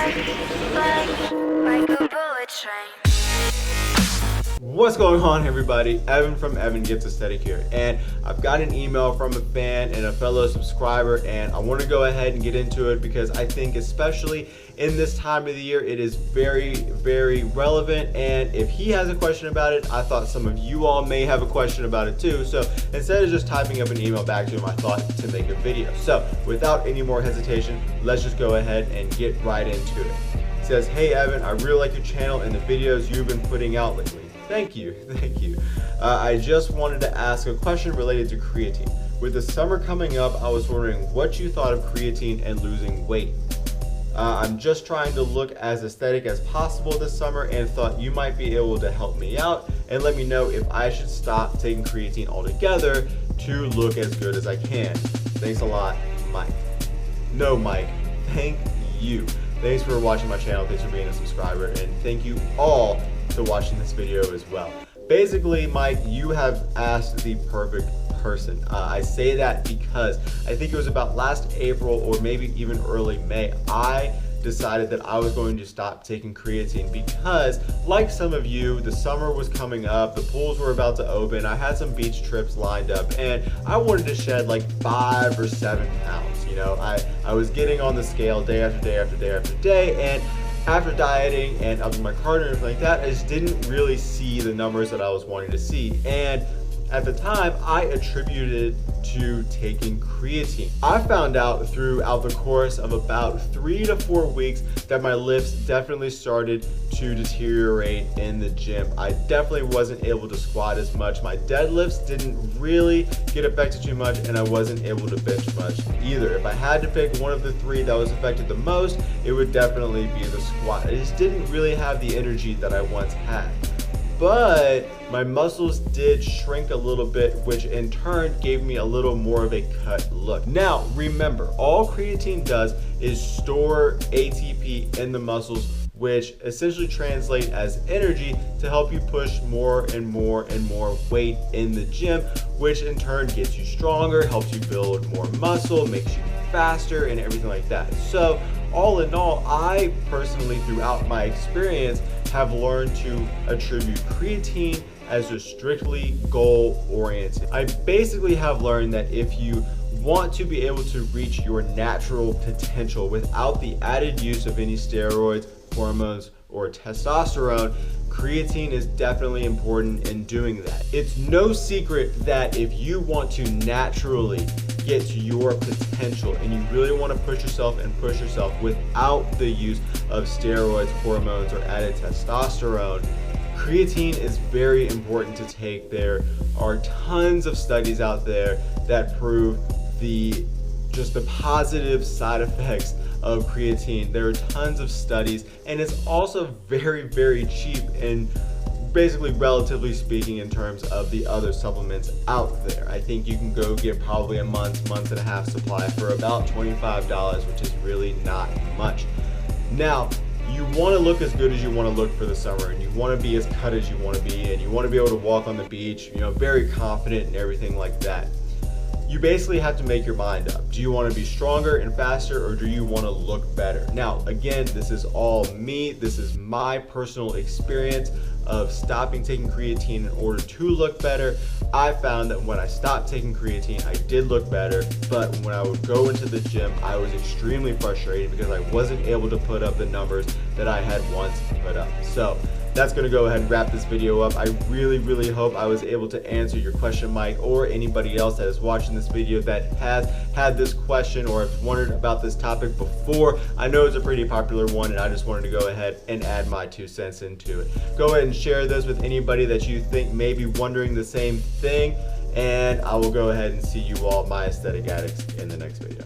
like a bullet train. What's going on, everybody? Evan from Evan Gets Aesthetic here, and I've got an email from a fan and a fellow subscriber, and I want to go ahead and get into it because I think especially in this time of the year it is very relevant, and if he has a question about it, I thought some of you all may have a question about it too. So instead of just typing up an email back to him, I thought to make a video. So without any more hesitation, let's just go ahead and get right into it. It says, "Hey Evan, I really like your channel and the videos you've been putting out lately." Thank you. I just wanted to ask a question related to creatine. With the summer coming up, I was wondering what you thought of creatine and losing weight. I'm just trying to look as aesthetic as possible this summer and thought you might be able to help me out and let me know if I should stop taking creatine altogether to look as good as I can. Thanks a lot, Mike. No, Mike, thank you. Thanks for watching my channel, thanks for being a subscriber, and thank you all for watching this video as well. Basically, Mike, you have asked the perfect person. I say that because I think it was about last April or maybe even early May, I decided that I was going to stop taking creatine because, like some of you, the summer was coming up, the pools were about to open, I had some beach trips lined up, and I wanted to shed like 5 or 7 pounds. You know, I was getting on the scale day after day after day after day, and after dieting and upping my cardio and everything like that, I just didn't really see the numbers that I was wanting to see. And at the time, I attributed it to taking creatine. I found out throughout the course of about 3 to 4 weeks that my lifts definitely started to deteriorate in the gym. I definitely wasn't able to squat as much. My deadlifts didn't really get affected too much, and I wasn't able to bench much either. If I had to pick one of the 3 that was affected the most, it would definitely be the squat. I just didn't really have the energy that I once had. But my muscles did shrink a little bit, which in turn gave me a little more of a cut look. Now, remember, all creatine does is store ATP in the muscles, which essentially translate as energy to help you push more and more weight in the gym, which in turn gets you stronger, helps you build more muscle, makes you faster, and everything like that. So all in all, I personally, throughout my experience, have learned to attribute creatine as a strictly goal oriented. I basically have learned that if you want to be able to reach your natural potential without the added use of any steroids, hormones, or testosterone, creatine is definitely important in doing that. It's no secret that if you want to naturally get to your potential and you really want to push yourself without the use of steroids, hormones, or added testosterone, creatine is very important to take. There are tons of studies out there that prove the positive side effects of creatine. There are tons of studies, and it's also very cheap, and basically, relatively speaking, in terms of the other supplements out there. I think you can go get probably a month and a half supply for about $25, which is really not much. Now, you want to look as good as you want to look for the summer, and you want to be as cut as you want to be, and you want to be able to walk on the beach, you know, very confident and everything like that. You basically have to make your mind up. Do you want to be stronger and faster, or do you want to look better? Now, again, this is all me. This is my personal experience of stopping taking creatine in order to look better. I found that when I stopped taking creatine, I did look better, but when I would go into the gym, I was extremely frustrated because I wasn't able to put up the numbers that I had once put up. So that's going to go ahead and wrap this video up. I really hope I was able to answer your question, Mike, or anybody else that is watching this video that has had this question or has wondered about this topic before. I know it's a pretty popular one, and I just wanted to go ahead and add my 2 cents into it. Go ahead and share this with anybody that you think may be wondering the same thing, and I will go ahead and see you all, my aesthetic addicts, in the next video.